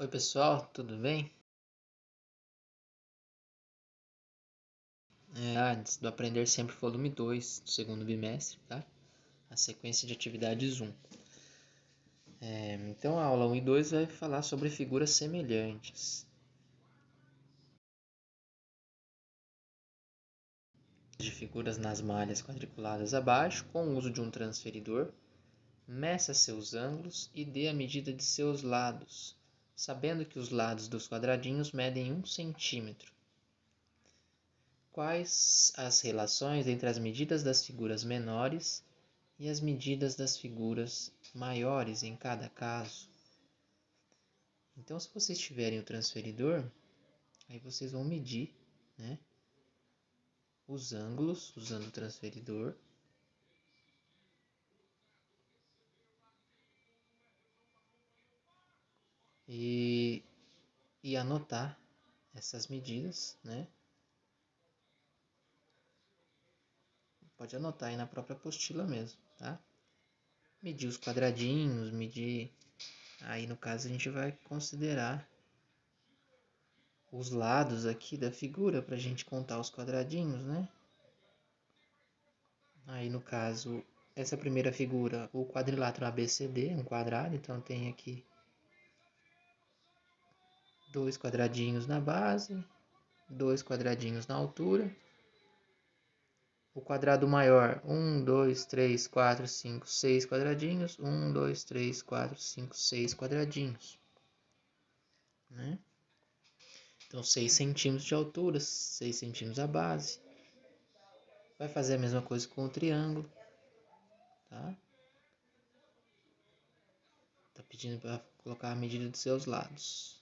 Oi pessoal, tudo bem? Antes do Aprender Sempre volume 2 do segundo bimestre, tá? A sequência de atividades 1. Então a aula 1 e 2 vai falar sobre figuras semelhantes. De figuras nas malhas quadriculadas abaixo, com o uso de um transferidor, meça seus ângulos e dê a medida de seus lados, sabendo que os lados dos quadradinhos medem 1 centímetro. Quais as relações entre as medidas das figuras menores e as medidas das figuras maiores em cada caso? Então, se vocês tiverem o transferidor, aí vocês vão medir, né, os ângulos usando o transferidor. E anotar essas medidas, né? Pode anotar aí na própria apostila mesmo, tá? Medir os quadradinhos, medir... Aí, no caso, a gente vai considerar os lados aqui da figura para a gente contar os quadradinhos, né? Aí, no caso, essa primeira figura, o quadrilátero ABCD, um quadrado, então tem aqui 2 quadradinhos na base, 2 quadradinhos na altura. O quadrado maior, 1, 2, 3, 4, 5, 6 quadradinhos. 1, 2, 3, 4, 5, 6 quadradinhos. Né? Então, 6 centímetros de altura, 6 centímetros a base. Vai fazer a mesma coisa com o triângulo. Tá? Tá pedindo para colocar a medida dos seus lados.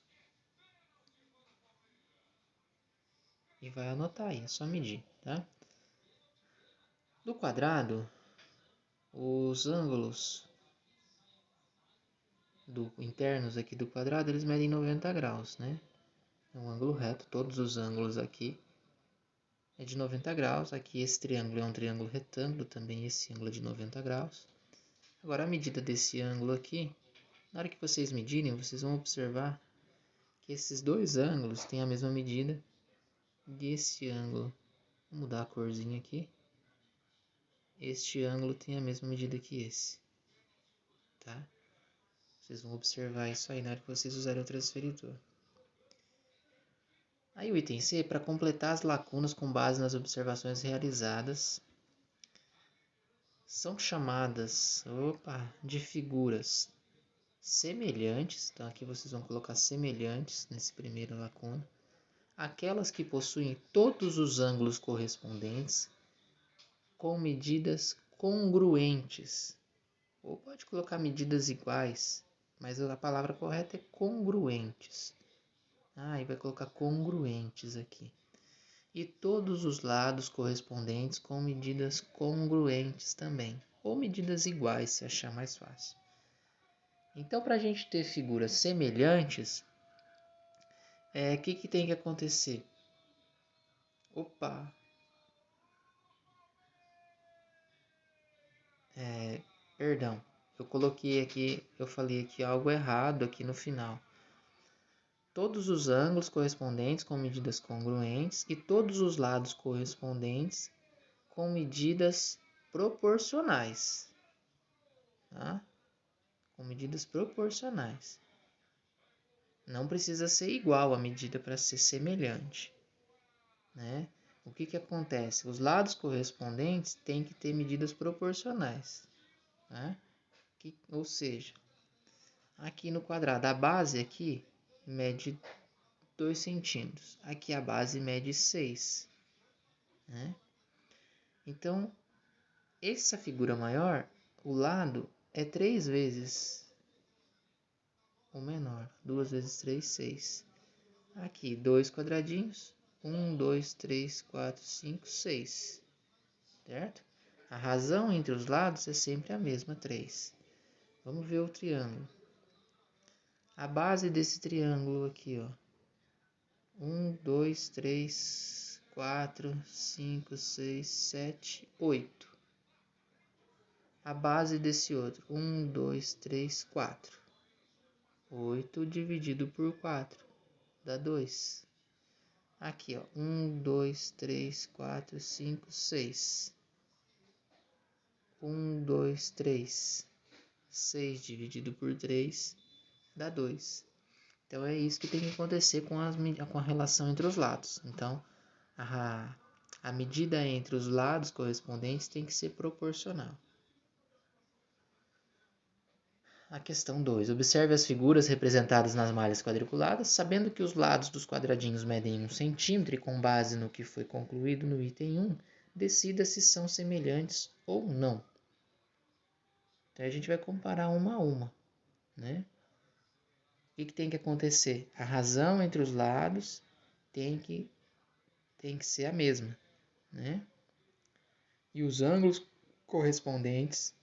E vai anotar aí, é só medir, tá? Do quadrado, os ângulos internos aqui do quadrado, eles medem 90 graus, né? É um ângulo reto, todos os ângulos aqui é de 90 graus. Aqui esse triângulo é um triângulo retângulo, também esse ângulo é de 90 graus. Agora a medida desse ângulo aqui, na hora que vocês medirem, vocês vão observar que esses dois ângulos têm a mesma medida desse ângulo. Vou mudar a corzinha aqui. Este ângulo tem a mesma medida que esse, tá? Vocês vão observar isso aí na hora que vocês usarem o transferidor. Aí o item C é para completar as lacunas com base nas observações realizadas. São chamadas de figuras semelhantes. Então aqui vocês vão colocar semelhantes nesse primeiro lacuna. Aquelas que possuem todos os ângulos correspondentes com medidas congruentes. Ou pode colocar medidas iguais, mas a palavra correta é congruentes. E vai colocar congruentes aqui. E todos os lados correspondentes com medidas congruentes também. Ou medidas iguais, se achar mais fácil. Então, para a gente ter figuras semelhantes, o que tem que acontecer? Perdão. Eu falei aqui algo errado aqui no final. Todos os ângulos correspondentes com medidas congruentes e todos os lados correspondentes com medidas proporcionais. Tá? Com medidas proporcionais. Não precisa ser igual a medida para ser semelhante. Né? O que acontece? Os lados correspondentes têm que ter medidas proporcionais. Né? Ou seja, aqui no quadrado, a base aqui mede 2 centímetros. Aqui a base mede 6. Né? Então, essa figura maior, o lado é 3 vezes o menor. 2 vezes 3, 6. Aqui, 2 quadradinhos. 1, 2, 3, 4, 5, 6. Certo? A razão entre os lados é sempre a mesma, 3. Vamos ver o triângulo. A base desse triângulo aqui, 1, 2, 3, 4, 5, 6, 7, 8. A base desse outro, 1, 2, 3, 4. 8 dividido por 4 dá 2. Aqui, ó, 1, 2, 3, 4, 5, 6. 1, 2, 3. 6 dividido por 3 dá 2. Então, é isso que tem que acontecer com a relação entre os lados. Então, a medida entre os lados correspondentes tem que ser proporcional. A questão 2. Observe as figuras representadas nas malhas quadriculadas, sabendo que os lados dos quadradinhos medem 1 centímetro e com base no que foi concluído no item 1, decida se são semelhantes ou não. Então, a gente vai comparar uma a uma, né? O que tem que acontecer? A razão entre os lados tem que ser a mesma, né? E os ângulos correspondentes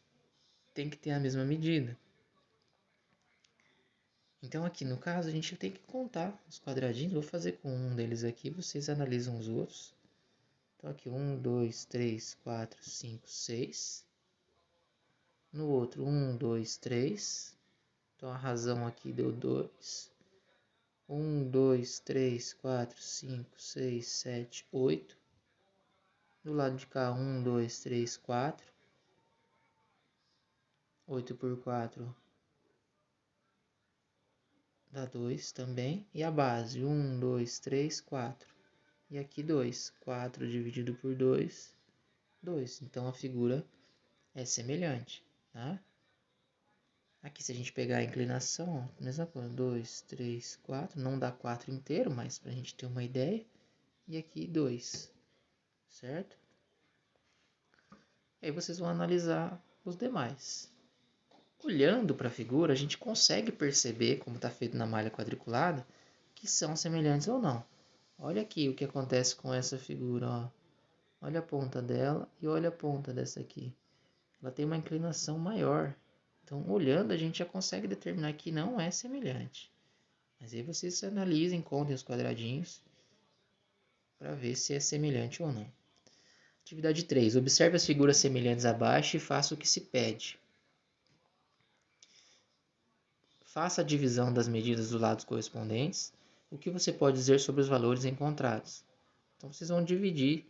têm que ter a mesma medida. Então, aqui no caso, a gente tem que contar os quadradinhos. Vou fazer com um deles aqui, vocês analisam os outros. Então, aqui 1, 2, 3, 4, 5, 6. No outro, 1, 2, 3. Então, a razão aqui deu 2. 1, 2, 3, 4, 5, 6, 7, 8. Do lado de cá, 1, 2, 3, 4. 8 por 4 dá 2 também. E a base, 1, 2, 3, 4. E aqui 2. 4 dividido por 2, 2. Então, a figura é semelhante, tá? Aqui, se a gente pegar a inclinação, ó, mesma coisa. 2, 3, 4. Não dá 4 inteiro, mas para a gente ter uma ideia. E aqui 2, certo? Aí vocês vão analisar os demais. Olhando para a figura, a gente consegue perceber, como está feito na malha quadriculada, que são semelhantes ou não. Olha aqui o que acontece com essa figura, ó. Olha a ponta dela e olha a ponta dessa aqui. Ela tem uma inclinação maior. Então, olhando, a gente já consegue determinar que não é semelhante. Mas aí vocês analisem, contem os quadradinhos para ver se é semelhante ou não. Atividade 3. Observe as figuras semelhantes abaixo e faça o que se pede. Faça a divisão das medidas dos lados correspondentes. O que você pode dizer sobre os valores encontrados? Então, vocês vão dividir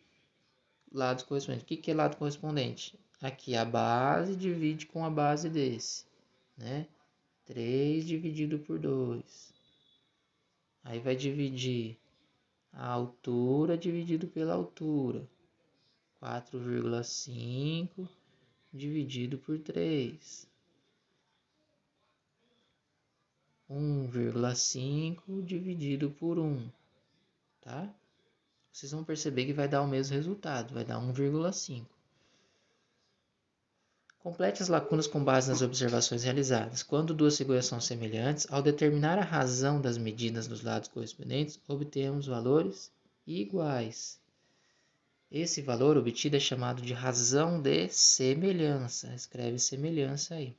lados correspondentes. O que é lado correspondente? Aqui a base divide com a base desse, né? 3 dividido por 2. Aí vai dividir a altura dividido pela altura. 4,5 dividido por 3. 1,5 dividido por 1, tá? Vocês vão perceber que vai dar o mesmo resultado, vai dar 1,5. Complete as lacunas com base nas observações realizadas. Quando duas figuras são semelhantes, ao determinar a razão das medidas dos lados correspondentes, obtemos valores iguais. Esse valor obtido é chamado de razão de semelhança. Escreve semelhança aí.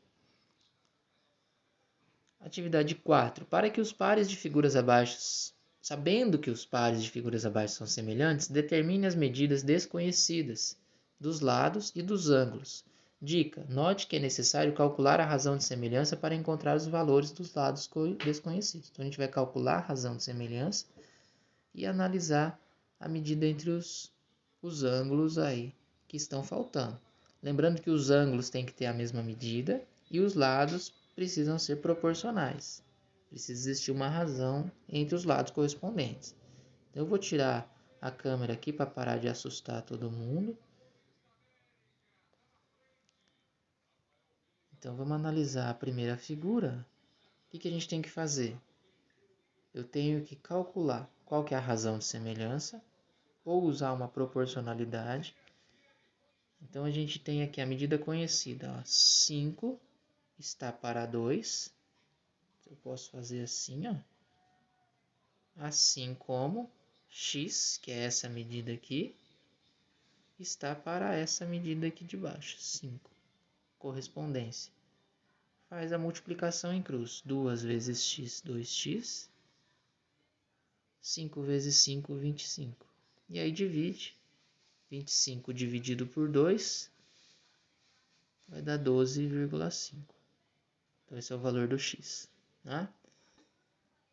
Atividade 4. Para que os pares de figuras abaixo, sabendo que os pares de figuras abaixo são semelhantes, determine as medidas desconhecidas dos lados e dos ângulos. Dica: note que é necessário calcular a razão de semelhança para encontrar os valores dos lados desconhecidos. Então, a gente vai calcular a razão de semelhança e analisar a medida entre os ângulos aí que estão faltando. Lembrando que os ângulos têm que ter a mesma medida e os lados precisam ser proporcionais. Precisa existir uma razão entre os lados correspondentes. Então, eu vou tirar a câmera aqui para parar de assustar todo mundo. Então, vamos analisar a primeira figura. O que a gente tem que fazer? Eu tenho que calcular qual que é a razão de semelhança ou usar uma proporcionalidade. Então, a gente tem aqui a medida conhecida, ó, 5 está para 2. Eu posso fazer assim, ó. Assim como x, que é essa medida aqui, está para essa medida aqui de baixo, 5. Correspondência. Faz a multiplicação em cruz. 2 vezes x, 2x. 5 vezes 5, 25. E aí divide. 25 dividido por 2 vai dar 12,5. Então, esse é o valor do x, né?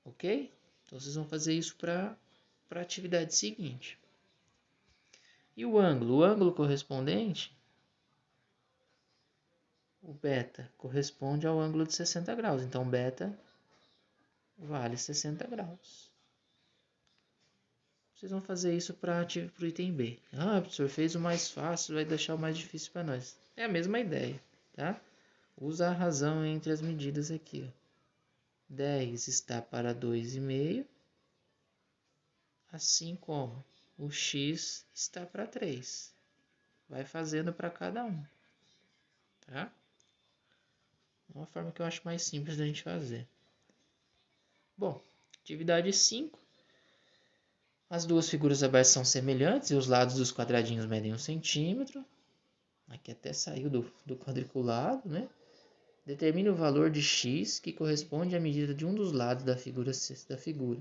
Ok? Então, vocês vão fazer isso para a atividade seguinte. E o ângulo? O ângulo correspondente, o beta, corresponde ao ângulo de 60 graus. Então, beta vale 60 graus. Vocês vão fazer isso para o item B. Ah, professor, fez o mais fácil, vai deixar o mais difícil para nós. É a mesma ideia, tá? Usa a razão entre as medidas aqui. Ó. 10 está para 2,5, assim como o x está para 3. Vai fazendo para cada um, tá? É uma forma que eu acho mais simples da gente fazer. Bom, atividade 5. As duas figuras abaixo são semelhantes e os lados dos quadradinhos medem 1 centímetro. Aqui até saiu do quadriculado, né? Determine o valor de x que corresponde à medida de um dos lados da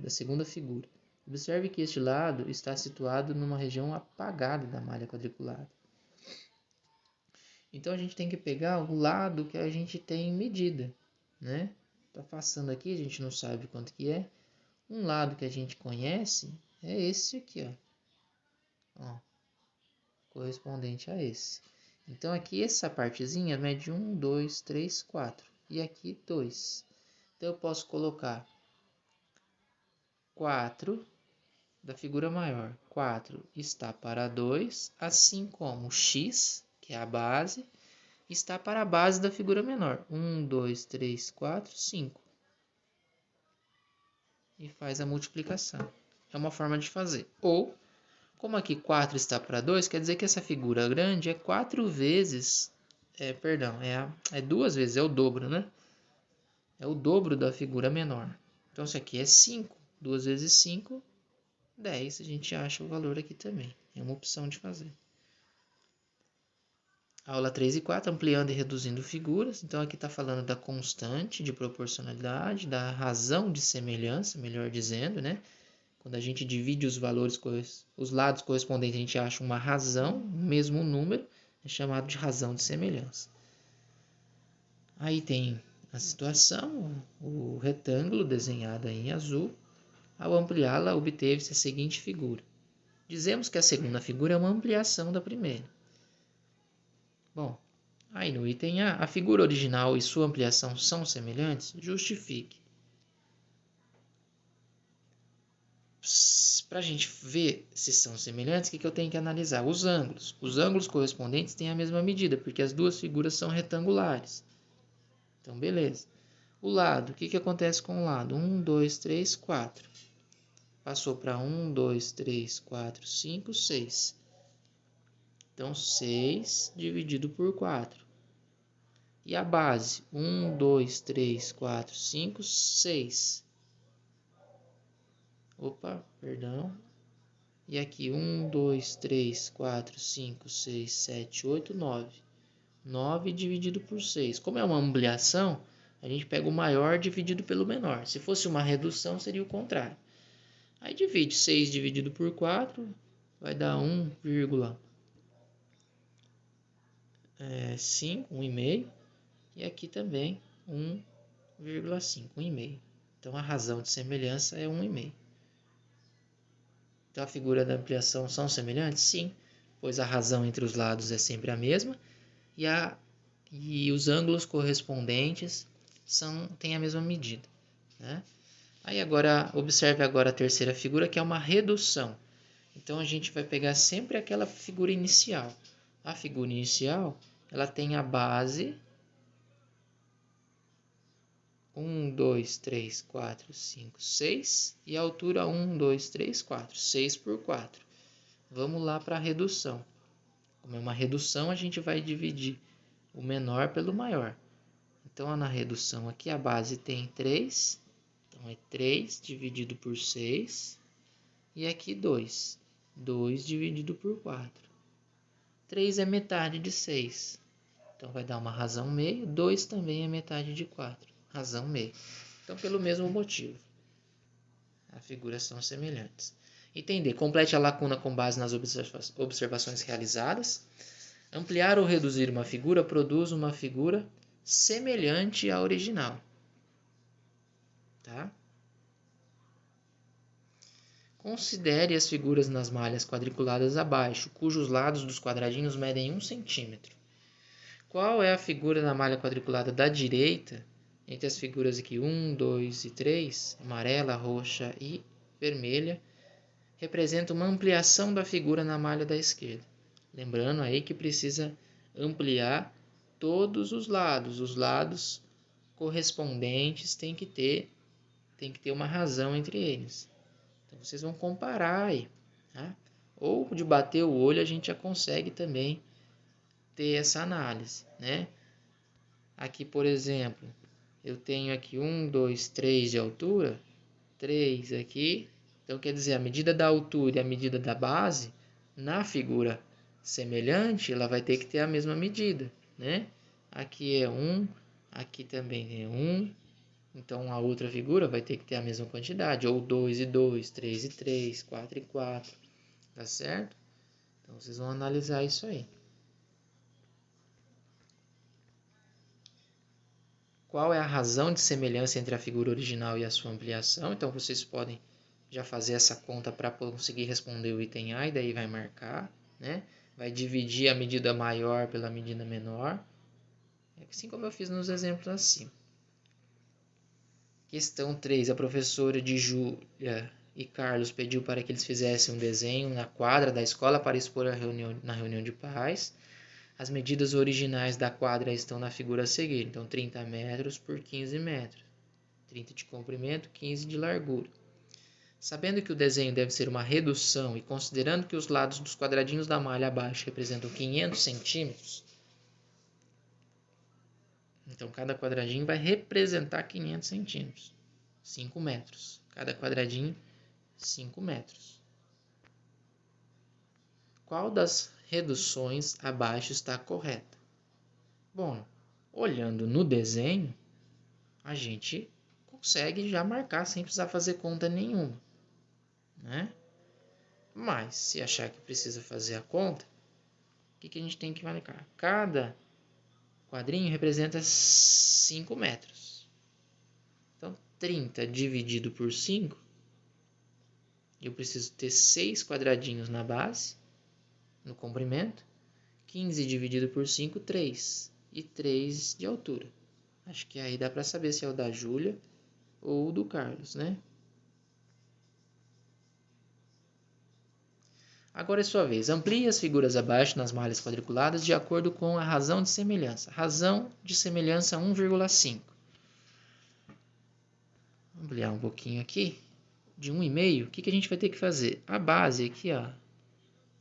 segunda figura. Observe que este lado está situado numa região apagada da malha quadriculada. Então a gente tem que pegar o lado que a gente tem medida, né? Tá passando aqui, a gente não sabe quanto que é. Um lado que a gente conhece é esse aqui, ó, correspondente a esse. Então aqui essa partezinha mede 1, 2, 3, 4 e aqui 2. Então eu posso colocar 4 da figura maior. 4 está para 2, assim como x, que é a base, está para a base da figura menor. 1, 2, 3, 4, 5. E faz a multiplicação. É uma forma de fazer. Ou, como aqui 4 está para 2, quer dizer que essa figura grande é 4 vezes... é 2 vezes, é o dobro, né? É o dobro da figura menor. Então, isso aqui é 5. 2 vezes 5, 10. A gente acha o valor aqui também. É uma opção de fazer. Aula 3 e 4, ampliando e reduzindo figuras. Então, aqui está falando da constante de proporcionalidade, da razão de semelhança, melhor dizendo, né? Quando a gente divide os valores, os lados correspondentes, a gente acha uma razão, mesmo número, é chamado de razão de semelhança. Aí tem a situação, o retângulo desenhado aí em azul. Ao ampliá-la, obteve-se a seguinte figura. Dizemos que a segunda figura é uma ampliação da primeira. Bom, aí no item A, a figura original e sua ampliação são semelhantes? Justifique. Para a gente ver se são semelhantes, o que eu tenho que analisar? Os ângulos. Os ângulos correspondentes têm a mesma medida, porque as duas figuras são retangulares. Então, beleza. O lado, o que acontece com o lado? 1, 2, 3, 4. Passou para 1, 2, 3, 4, 5, 6. Então, 6 dividido por 4. E a base? 1, 2, 3, 4, 5, 6. Opa, perdão. E aqui 1, 2, 3, 4, 5, 6, 7, 8, 9. 9 dividido por 6. Como é uma ampliação, a gente pega o maior dividido pelo menor. Se fosse uma redução, seria o contrário. Aí divide 6 dividido por 4, vai dar 1,5, 1,5. E aqui também 1,5, 1,5. Então a razão de semelhança é 1,5. Então a figura da ampliação são semelhantes? Sim, pois a razão entre os lados é sempre a mesma e os ângulos correspondentes têm a mesma medida, né? Aí agora, observe agora a terceira figura, que é uma redução. Então a gente vai pegar sempre aquela figura inicial. A figura inicial, ela tem a base 1, 2, 3, 4, 5, 6 e a altura 1, 2, 3, 4. 6 por 4. Vamos lá para a redução. Como é uma redução, a gente vai dividir o menor pelo maior. Então, na redução aqui, a base tem 3. Então, é 3 dividido por 6. E aqui 2. 2 dividido por 4. 3 é metade de 6. Então, vai dar uma razão meio. 2 também é metade de 4. Razão meio. Então, pelo mesmo motivo, as figuras são semelhantes. Item D. Complete a lacuna com base nas observações realizadas. Ampliar ou reduzir uma figura produz uma figura semelhante à original. Tá? Considere as figuras nas malhas quadriculadas abaixo, cujos lados dos quadradinhos medem 1 centímetro. Qual é a figura na malha quadriculada da direita, entre as figuras aqui 1, 2 e 3, amarela, roxa e vermelha, representa uma ampliação da figura na malha da esquerda? Lembrando aí que precisa ampliar todos os lados correspondentes têm que ter uma razão entre eles. Então vocês vão comparar aí, tá? Ou de bater o olho a gente já consegue também ter essa análise, né? Aqui, por exemplo, eu tenho aqui 1, 2, 3 de altura, 3 aqui. Então quer dizer, a medida da altura e a medida da base, na figura semelhante, ela vai ter que ter a mesma medida, né? Aqui é 1, aqui também é 1. Então a outra figura vai ter que ter a mesma quantidade, ou 2 e 2, 3 e 3, 4 e 4, tá certo? Então vocês vão analisar isso aí. Qual é a razão de semelhança entre a figura original e a sua ampliação? Então vocês podem já fazer essa conta para conseguir responder o item A e daí vai marcar, né? Vai dividir a medida maior pela medida menor, assim como eu fiz nos exemplos acima. Questão 3. A professora de Júlia e Carlos pediu para que eles fizessem um desenho na quadra da escola para expor na reunião de pais. As medidas originais da quadra estão na figura a seguir. Então, 30 metros por 15 metros. 30 de comprimento, 15 de largura. Sabendo que o desenho deve ser uma redução e considerando que os lados dos quadradinhos da malha abaixo representam 500 centímetros, então cada quadradinho vai representar 500 centímetros, 5 metros. Cada quadradinho, 5 metros. Qual das reduções abaixo está correta? Bom, olhando no desenho, a gente consegue já marcar sem precisar fazer conta nenhuma, né? Mas, se achar que precisa fazer a conta, o que a gente tem que marcar? Cada quadrinho representa 5 metros. Então, 30 dividido por 5, eu preciso ter 6 quadradinhos na base, no comprimento. 15 dividido por 5, 3. E 3 de altura. Acho que aí dá para saber se é o da Júlia ou do Carlos, né? Agora é sua vez. Amplie as figuras abaixo nas malhas quadriculadas de acordo com a razão de semelhança. Razão de semelhança 1,5. Vou ampliar um pouquinho aqui. De 1,5, o que a gente vai ter que fazer? A base aqui, ó,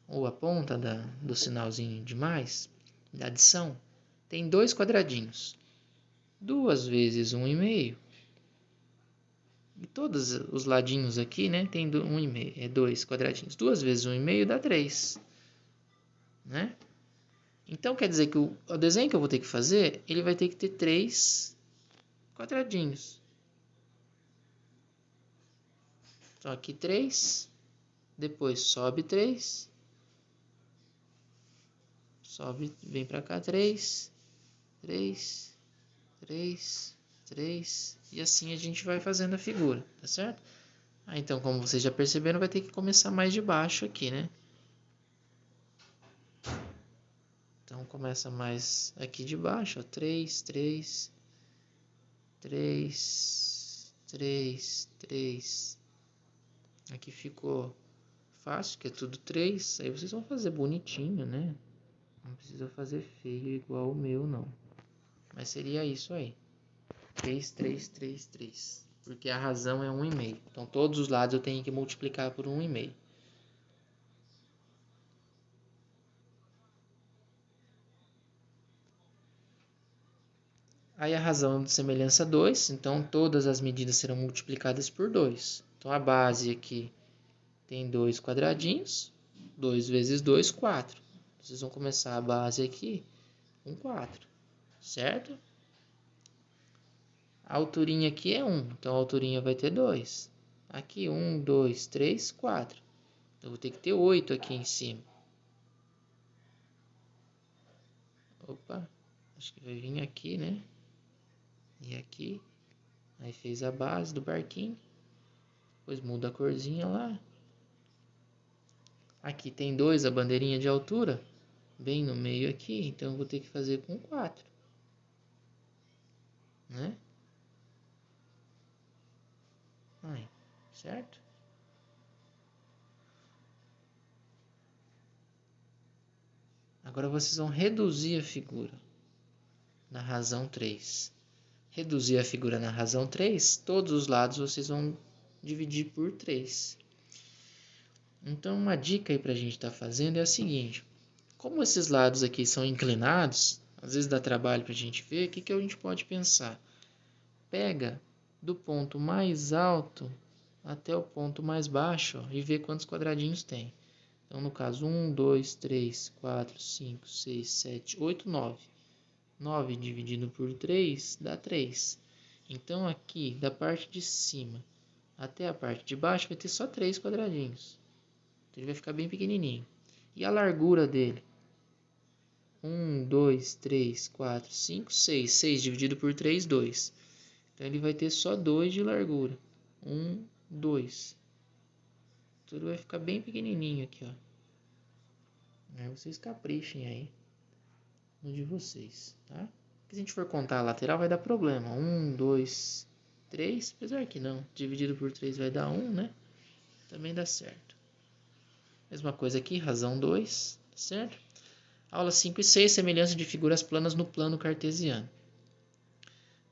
ou a ponta do sinalzinho de mais, da adição, tem 2 quadradinhos. 2 vezes 1,5. E todos os ladinhos aqui, né, tem 1,5, é 2 quadradinhos. 2 vezes 1,5 dá 3, né? Então quer dizer que o desenho que eu vou ter que fazer, ele vai ter que ter 3 quadradinhos. Então aqui 3, depois sobe 3, sobe, vem para cá 3, 3, 3, 3, e assim a gente vai fazendo a figura, tá certo? Então, como vocês já perceberam, vai ter que começar mais de baixo aqui, né? Então, começa mais aqui de baixo, ó, 3, 3, 3, 3, 3. Aqui ficou fácil, que é tudo 3. Aí vocês vão fazer bonitinho, né? Não precisa fazer feio igual o meu, não. Mas seria isso aí. 3, 3, 3, 3. Porque a razão é 1,5. Então, todos os lados eu tenho que multiplicar por 1,5. Aí a razão de semelhança 2. Então, todas as medidas serão multiplicadas por 2. Então, a base aqui tem 2 quadradinhos. 2 vezes 2, 4. Vocês vão começar a base aqui com 4. Certo? A alturinha aqui é 1, então a alturinha vai ter 2. Aqui 1, 2, 3, 4. Então eu vou ter que ter 8 aqui em cima. Opa, acho que vai vir aqui, né? E aqui. Aí fez a base do barquinho. Depois muda a corzinha lá. Aqui tem 2, a bandeirinha de altura, bem no meio aqui, então eu vou ter que fazer com 4, né? Aí, certo? Agora vocês vão reduzir a figura na razão 3. Reduzir a figura na razão 3, todos os lados vocês vão dividir por 3. Então, uma dica aí para a gente estar fazendo é a seguinte. Como esses lados aqui são inclinados, às vezes dá trabalho para a gente ver, o que a gente pode pensar? Pega do ponto mais alto até o ponto mais baixo, ó, e vê quantos quadradinhos tem. Então, no caso, 1, 2, 3, 4, 5, 6, 7, 8, 9. 9 dividido por 3 dá 3. Então, aqui, da parte de cima até a parte de baixo, vai ter só 3 quadradinhos. Então, ele vai ficar bem pequenininho. E a largura dele? 1, 2, 3, 4, 5, 6. 6 dividido por 3, 2. Então, ele vai ter só 2 de largura. 1, 2. Tudo vai ficar bem pequenininho aqui, ó. Aí vocês caprichem aí no de vocês, tá? Se a gente for contar a lateral, vai dar problema. 1, 2, 3. Apesar que não. Dividido por 3 vai dar 1, né? Também dá certo. Mesma coisa aqui, razão 2, certo? Aula 5 e 6, semelhança de figuras planas no plano cartesiano.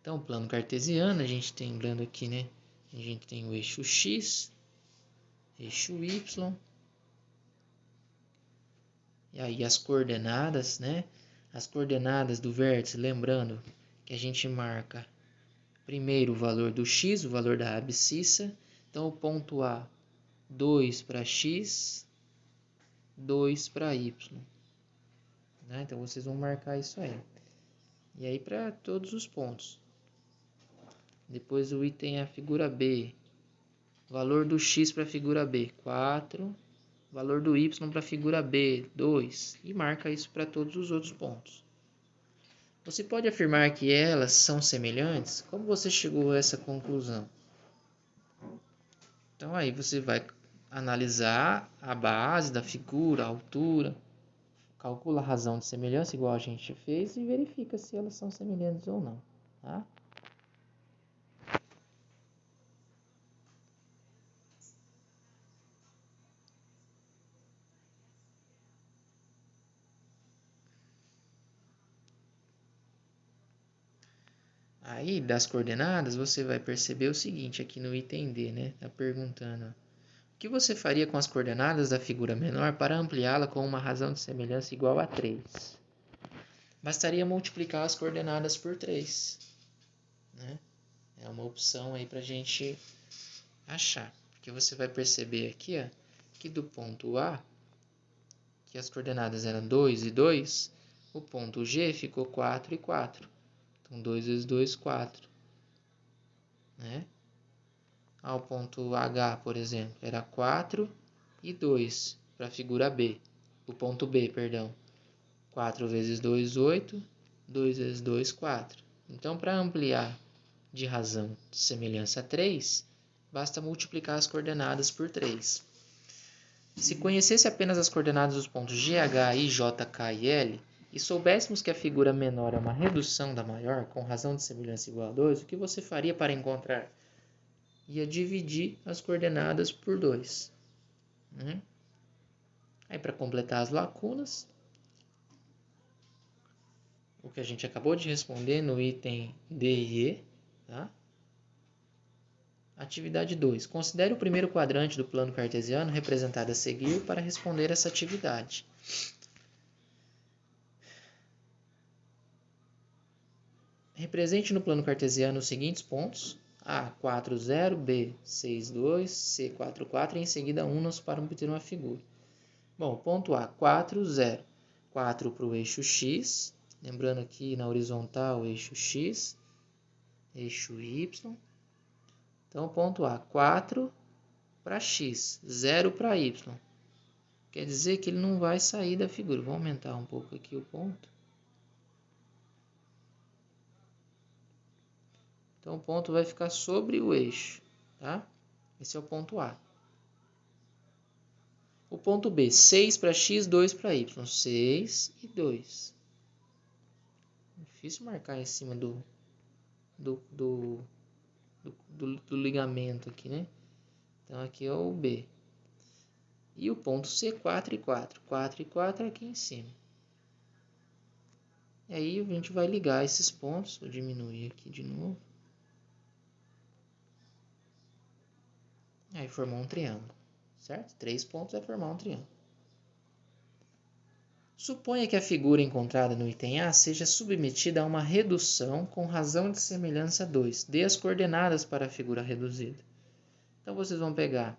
Então, o plano cartesiano, a gente tem, lembrando aqui, né? A gente tem o eixo X, eixo Y. E aí as coordenadas, né? As coordenadas do vértice, lembrando que a gente marca primeiro o valor do x, o valor da abscissa. Então, o ponto A, 2 para x, 2 para y. Né? Então, vocês vão marcar isso aí. E aí, para todos os pontos. Depois, o item a figura B. Valor do x para a figura B, 4. Valor do y para a figura B, 2. E marca isso para todos os outros pontos. Você pode afirmar que elas são semelhantes? Como você chegou a essa conclusão? Então aí você vai analisar a base da figura, a altura, calcula a razão de semelhança igual a gente fez e verifica se elas são semelhantes ou não, tá? Aí, das coordenadas, você vai perceber o seguinte aqui no item D, né? Tá perguntando, o que você faria com as coordenadas da figura menor para ampliá-la com uma razão de semelhança igual a 3? Bastaria multiplicar as coordenadas por 3, né? É uma opção aí para a gente achar. Porque você vai perceber aqui, ó, que do ponto A, que as coordenadas eram 2 e 2, o ponto G ficou 4 e 4. Então, 2 vezes 2, 4. Né? O ponto H, por exemplo, era 4 e 2 para a figura B. O ponto B, perdão. 4 vezes 2, 8. 2 vezes 2, 4. Então, para ampliar de razão de semelhança a 3, basta multiplicar as coordenadas por 3. Se conhecesse apenas as coordenadas dos pontos G, H, I, J, K e L, e soubéssemos que a figura menor é uma redução da maior, com razão de semelhança igual a 2, o que você faria para encontrar? Ia dividir as coordenadas por 2. Aí, para completar as lacunas, o que a gente acabou de responder no item D e E, tá? Atividade 2. Considere o primeiro quadrante do plano cartesiano representado a seguir para responder essa atividade. Represente no plano cartesiano os seguintes pontos: A, 4, 0, B, 6, 2, C, 4, 4 e em seguida unos para obter uma figura. Bom, ponto A, 4, 0. 4 para o eixo X, lembrando aqui na horizontal o eixo X, eixo Y. Então, ponto A, 4 para X, 0 para Y. Quer dizer que ele não vai sair da figura. Vou aumentar um pouco aqui o ponto. Então, o ponto vai ficar sobre o eixo, tá? Esse é o ponto A. O ponto B, 6 para x, 2 para y. 6 e 2. Difícil marcar em cima do ligamento aqui, né? Então aqui é o B. E o ponto C, 4 e 4. 4 e 4 é aqui em cima. E aí a gente vai ligar esses pontos. Vou diminuir aqui de novo. Aí formou um triângulo, certo? 3 pontos vai formar um triângulo. Suponha que a figura encontrada no item A seja submetida a uma redução com razão de semelhança 2. Dê as coordenadas para a figura reduzida. Então vocês vão pegar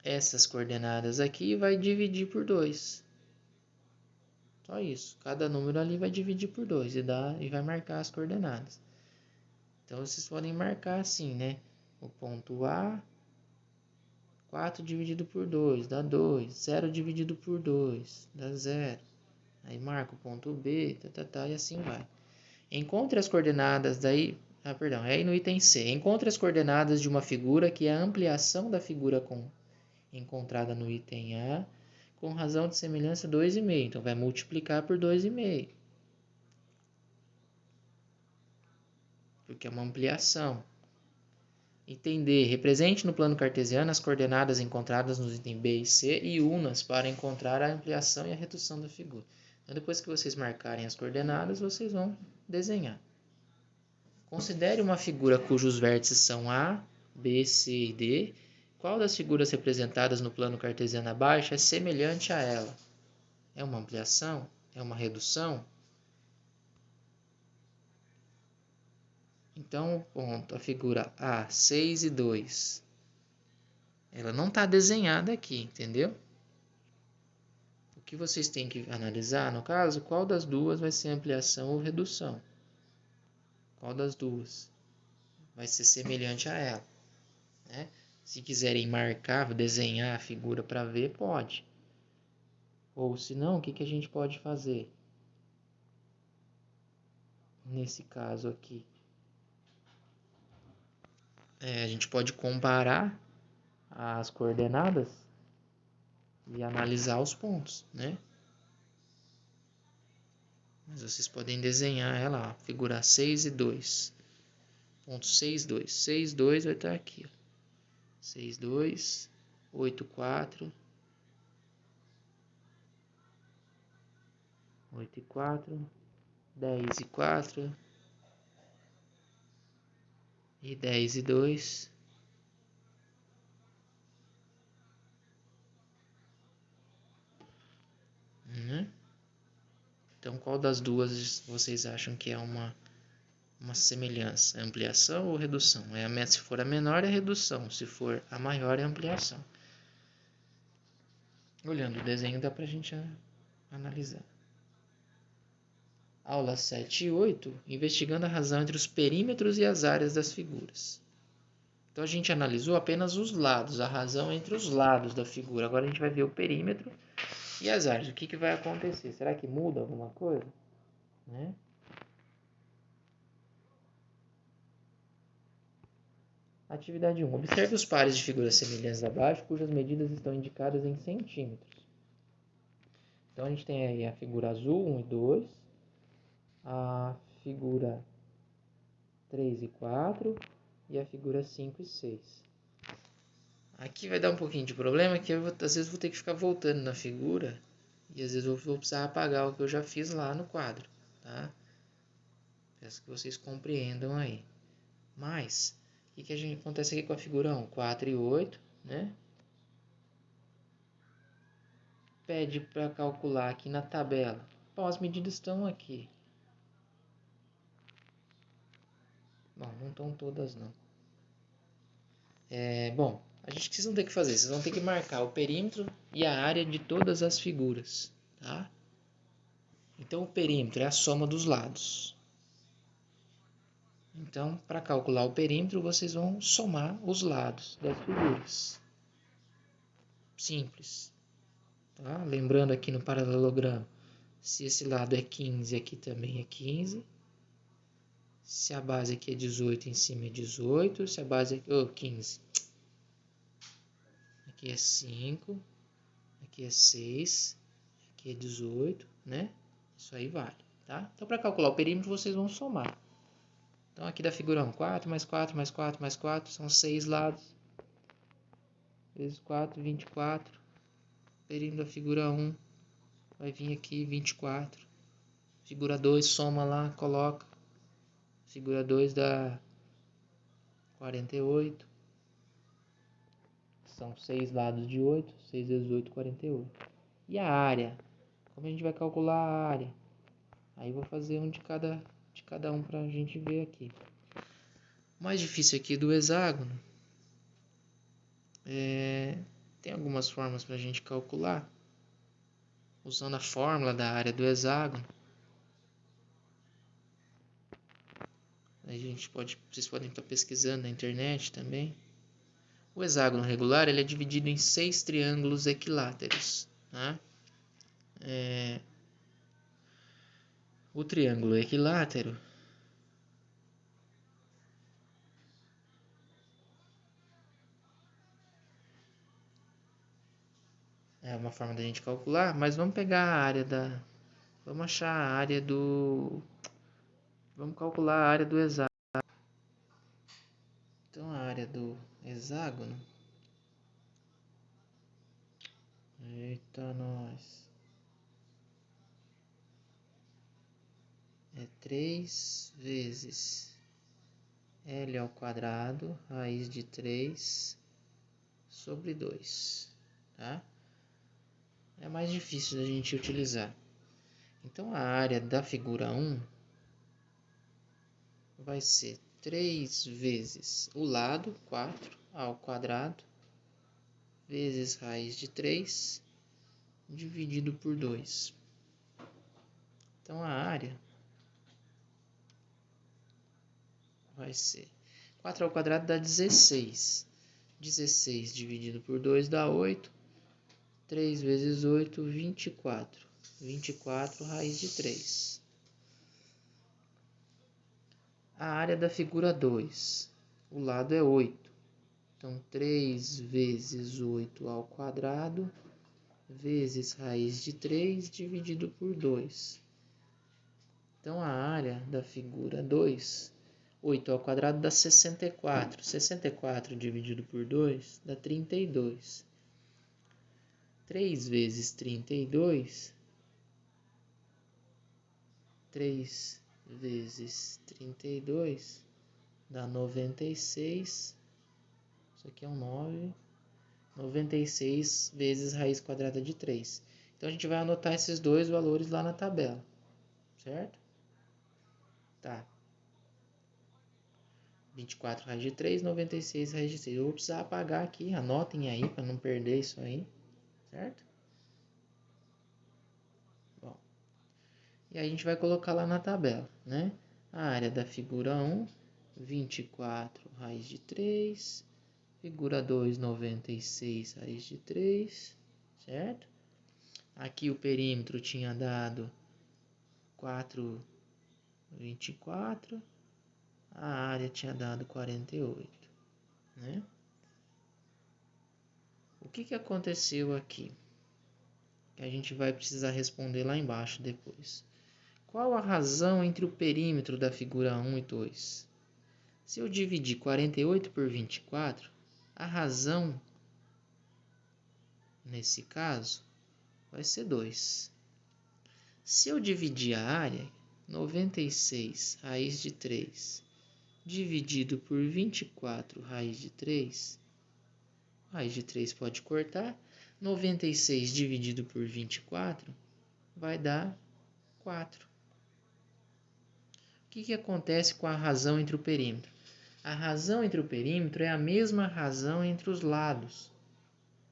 essas coordenadas aqui e vai dividir por 2. Só isso. Cada número ali vai dividir por 2 e vai marcar as coordenadas. Então vocês podem marcar assim, né? O ponto A, 4 dividido por 2 dá 2. 0 dividido por 2 dá 0. Aí marca o ponto B, e assim vai. Encontre as coordenadas daí... perdão, é aí no item C. Encontre as coordenadas de uma figura que é a ampliação da figura encontrada no item A com razão de semelhança 2,5. Então vai multiplicar por 2,5. Porque é uma ampliação. Entender. Represente no plano cartesiano as coordenadas encontradas nos itens B e C e una-as para encontrar a ampliação e a redução da figura. Então, depois que vocês marcarem as coordenadas, vocês vão desenhar. Considere uma figura cujos vértices são A, B, C e D. Qual das figuras representadas no plano cartesiano abaixo é semelhante a ela? É uma ampliação? É uma redução? Então, ponto, a figura A, 6 e 2. Ela não está desenhada aqui, entendeu? O que vocês têm que analisar, no caso, qual das duas vai ser ampliação ou redução? Qual das duas vai ser semelhante a ela, né? Se quiserem marcar, desenhar a figura para ver, pode. Ou se não, o que a gente pode fazer? Nesse caso aqui. A gente pode comparar as coordenadas e analisar os pontos, né? Mas vocês podem desenhar ela, ó, figura 6 e 2. Ponto 6, 2. 6, 2 vai estar aqui, ó. 6, 2, 8, 4. 8 e 4. 10 e 4. E 10 e 2. Então, qual das duas vocês acham que é uma semelhança? Ampliação ou redução? Se for a menor, é redução. Se for a maior, é ampliação. Olhando o desenho, dá pra gente analisar. Aula 7 e 8, investigando a razão entre os perímetros e as áreas das figuras. Então, a gente analisou apenas os lados, a razão entre os lados da figura. Agora, a gente vai ver o perímetro e as áreas. O que vai acontecer? Será que muda alguma coisa? Né? Atividade 1. Observe os pares de figuras semelhantes abaixo, cujas medidas estão indicadas em centímetros. Então, a gente tem aí a figura azul 1 e 2, a figura 3 e 4 e a figura 5 e 6. Aqui vai dar um pouquinho de problema, que às vezes vou ter que ficar voltando na figura e às vezes eu vou precisar apagar o que eu já fiz lá no quadro, tá? Peço que vocês compreendam aí. Mas, o que a gente acontece aqui com a figura 1? 4 e 8, né? Pede para calcular aqui na tabela. Bom, as medidas estão aqui. Bom, não estão todas não. Bom, a gente vocês vão ter que fazer. Vocês vão ter que marcar o perímetro e a área de todas as figuras, tá? Então, o perímetro é a soma dos lados. Então, para calcular o perímetro, vocês vão somar os lados das figuras. Simples. Tá? Lembrando aqui no paralelogramo, se esse lado é 15, aqui também é 15. Se a base aqui é 18, em cima é 18. Se a base aqui... 15. Aqui é 5. aqui é 6, aqui é 18, né? Isso aí vale, tá? Então, para calcular o perímetro, vocês vão somar. Então, aqui da figura 1, 4 mais 4 mais 4 mais 4, são 6 lados. Vezes 4, 24. O perímetro da figura 1 vai vir aqui 24. Figura 2, soma lá, coloca. Figura 2 dá 48. São 6 lados de 8. 6 vezes 8, 48. E a área? Como a gente vai calcular a área? Aí vou fazer um de cada um para a gente ver aqui. O mais difícil aqui do hexágono tem algumas formas para a gente calcular. Usando a fórmula da área do hexágono. Vocês podem estar pesquisando na internet também. O hexágono regular ele é dividido em 6 triângulos equiláteros. Tá? O triângulo equilátero é uma forma da gente calcular, mas vamos pegar a área da... Vamos achar a área do... Vamos calcular a área do hexágono. Então, a área do hexágono... Eita, nós... É 3 vezes L ao quadrado, raiz de 3 sobre 2. Tá? É mais difícil da gente utilizar. Então, a área da figura 1 vai ser 3 vezes o lado, 4, ao quadrado, vezes raiz de 3, dividido por 2. Então, a área vai ser 4 ao quadrado dá 16. 16 dividido por 2 dá 8. 3 vezes 8, 24. 24 raiz de 3. A área da figura 2. O lado é 8. Então, 3 vezes 8 ao quadrado, vezes raiz de 3, dividido por 2. Então, a área da figura 2, 8 ao quadrado dá 64. 64 dividido por 2 dá 32. 3 vezes 32, 3 vezes 32 dá 96. Isso aqui é um 9. 96 vezes raiz quadrada de 3. Então, a gente vai anotar esses dois valores lá na tabela. Certo? Tá. 24 raiz de 3, 96 raiz de 6. Eu vou precisar apagar aqui. Anotem aí para não perder isso aí. Certo? Bom. E aí a gente vai colocar lá na tabela, né? A área da figura 1, 24 raiz de 3. Figura 2, 96 raiz de 3. Certo? Aqui o perímetro tinha dado 4, 24. A área tinha dado 48. Né? O que aconteceu aqui? Que a gente vai precisar responder lá embaixo depois. Qual a razão entre o perímetro da figura 1 e 2? Se eu dividir 48 por 24, a razão, nesse caso, vai ser 2. Se eu dividir a área, 96 raiz de 3, dividido por 24 raiz de 3, raiz de 3 pode cortar, 96 dividido por 24 vai dar 4. O que acontece com a razão entre o perímetro? A razão entre o perímetro é a mesma razão entre os lados.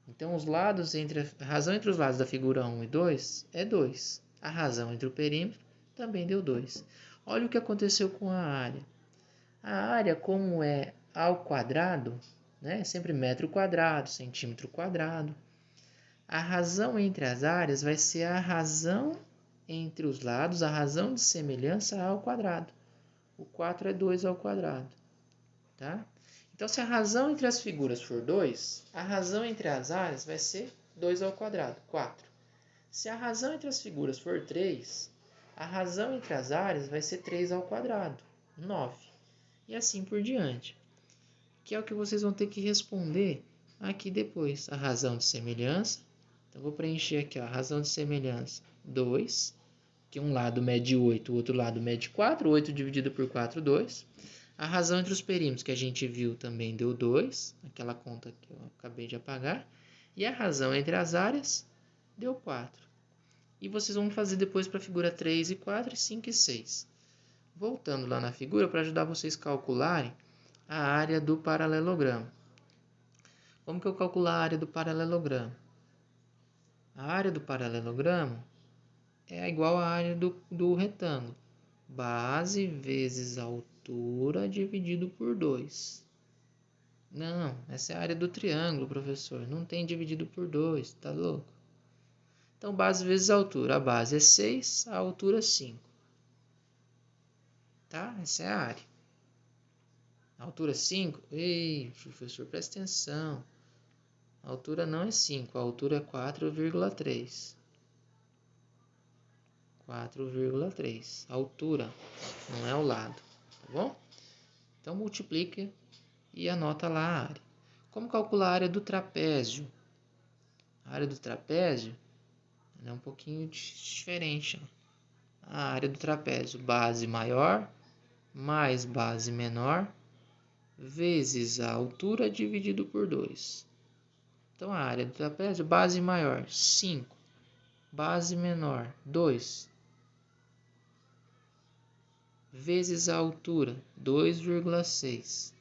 Então, a razão entre os lados da figura 1 e 2 é 2. A razão entre o perímetro também deu 2. Olha o que aconteceu com a área. A área, como é ao quadrado, né, sempre metro quadrado, centímetro quadrado, a razão entre as áreas vai ser a razão entre os lados, a razão de semelhança ao quadrado. O 4 é 2 ao quadrado. Tá? Então, se a razão entre as figuras for 2, a razão entre as áreas vai ser 2 ao quadrado, 4. Se a razão entre as figuras for 3, a razão entre as áreas vai ser 3 ao quadrado, 9. E assim por diante. Que é o que vocês vão ter que responder aqui depois. A razão de semelhança. Então, vou preencher aqui, ó, a razão de semelhança 2, que um lado mede 8, o outro lado mede 4. 8 dividido por 4, 2. A razão entre os perímetros que a gente viu também deu 2, aquela conta que eu acabei de apagar. E a razão entre as áreas deu 4. E vocês vão fazer depois para a figura 3 e 4, 5 e 6. Voltando lá na figura, para ajudar vocês a calcularem a área do paralelogramo. Como que eu calculo a área do paralelogramo? A área do paralelogramo é igual à área do retângulo. Base vezes altura dividido por 2. Não, essa é a área do triângulo, professor. Não tem dividido por 2, tá louco? Então, base vezes altura. A base é 6, a altura é 5. Tá? Essa é a área. A altura é 5? Ei, professor, presta atenção. A altura não é 5, a altura é 4,3. 4,3. A altura, não é o lado, tá bom? Então, multiplica e anota lá a área. Como calcular a área do trapézio? A área do trapézio é um pouquinho diferente. A área do trapézio, base maior mais base menor vezes a altura dividido por 2. Então, a área do trapézio, base maior, 5. Base menor, 2. Vezes a altura, 2,6.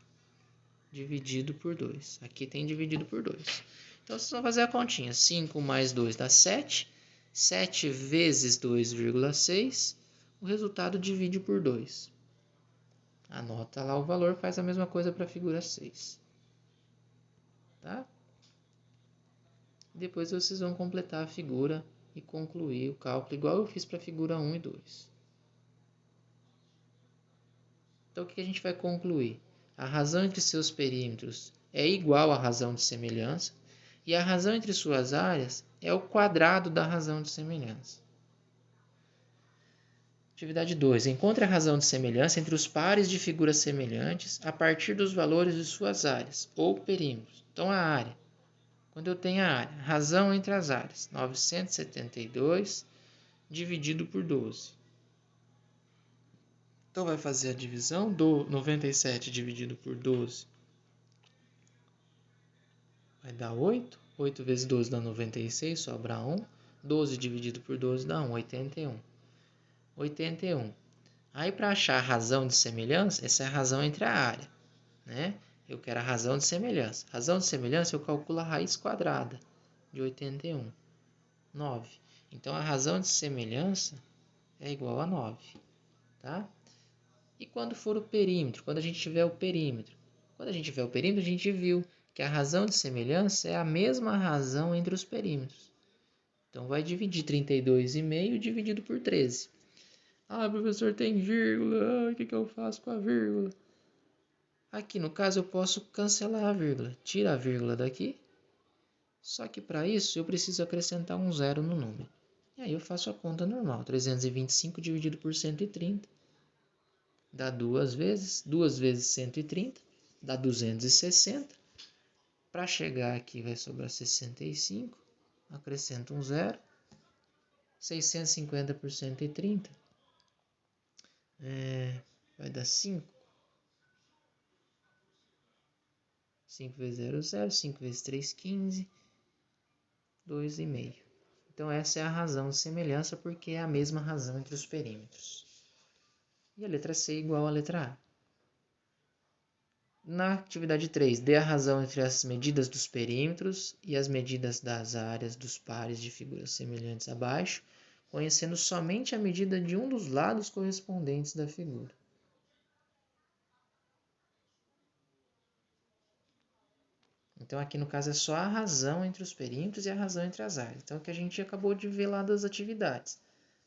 Dividido por 2. Aqui tem dividido por 2. Então, vocês vão fazer a continha. 5 mais 2 dá 7. 7 vezes 2,6. O resultado divide por 2. Anota lá o valor, faz a mesma coisa para a figura 6. Tá? Depois vocês vão completar a figura e concluir o cálculo, igual eu fiz para a figura 1 e 2. Então, o que a gente vai concluir? A razão entre seus perímetros é igual à razão de semelhança e a razão entre suas áreas é o quadrado da razão de semelhança. Atividade 2. Encontre a razão de semelhança entre os pares de figuras semelhantes a partir dos valores de suas áreas ou perímetros. Então, a área. Quando eu tenho a área, razão entre as áreas, 972 dividido por 12. Então, vai fazer a divisão do 97 dividido por 12. Vai dar 8. 8 vezes 12 dá 96, sobra 1. 12 dividido por 12 dá 1, 81. 81. Aí, para achar a razão de semelhança, essa é a razão entre a área, né? Eu quero a razão de semelhança. Razão de semelhança, eu calculo a raiz quadrada de 81. 9. Então, a razão de semelhança é igual a 9. Tá? E quando for o perímetro? Quando a gente tiver o perímetro? Quando a gente tiver o perímetro, a gente viu que a razão de semelhança é a mesma razão entre os perímetros. Então, vai dividir 32,5 dividido por 13. Ah, professor, tem vírgula. O que eu faço com a vírgula? Aqui, no caso, eu posso cancelar a vírgula. Tira a vírgula daqui. Só que para isso, eu preciso acrescentar um zero no número. E aí eu faço a conta normal. 325 dividido por 130. Dá 2 vezes. 2 vezes 130. Dá 260. Para chegar aqui vai sobrar 65. Acrescento um zero. 650 por 130. Vai dar 5. 5 vezes 0, 0. 5 vezes 3, 15. 2,5. Então, essa é a razão de semelhança, porque é a mesma razão entre os perímetros. E a letra C é igual à letra A. Na atividade 3, dê a razão entre as medidas dos perímetros e as medidas das áreas dos pares de figuras semelhantes abaixo, conhecendo somente a medida de um dos lados correspondentes da figura. Então, aqui no caso é só a razão entre os perímetros e a razão entre as áreas. Então, o que a gente acabou de ver lá das atividades.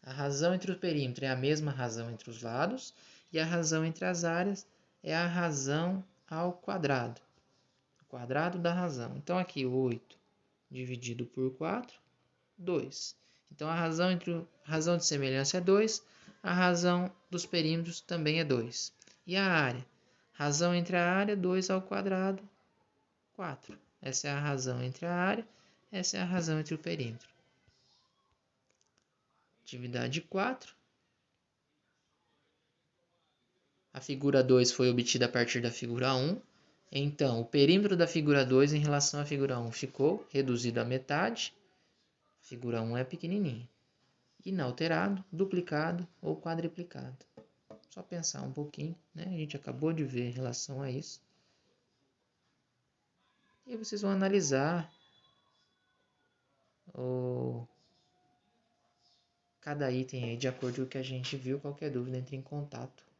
A razão entre o perímetro é a mesma razão entre os lados e a razão entre as áreas é a razão ao quadrado. O quadrado da razão. Então, aqui 8 dividido por 4, 2. Então, a razão de semelhança é 2, a razão dos perímetros também é 2. E a área? Razão entre a área, 2 ao quadrado, 4. Essa é a razão entre a área, essa é a razão entre o perímetro. Atividade 4. A figura 2 foi obtida a partir da figura 1. Então, o perímetro da figura 2 em relação à figura 1 ficou reduzido à metade. A figura 1 é pequenininha. Inalterado, duplicado ou quadriplicado. Só pensar um pouquinho, né? A gente acabou de ver em relação a isso. E vocês vão analisar cada item aí de acordo com o que a gente viu. Qualquer dúvida, entre em contato.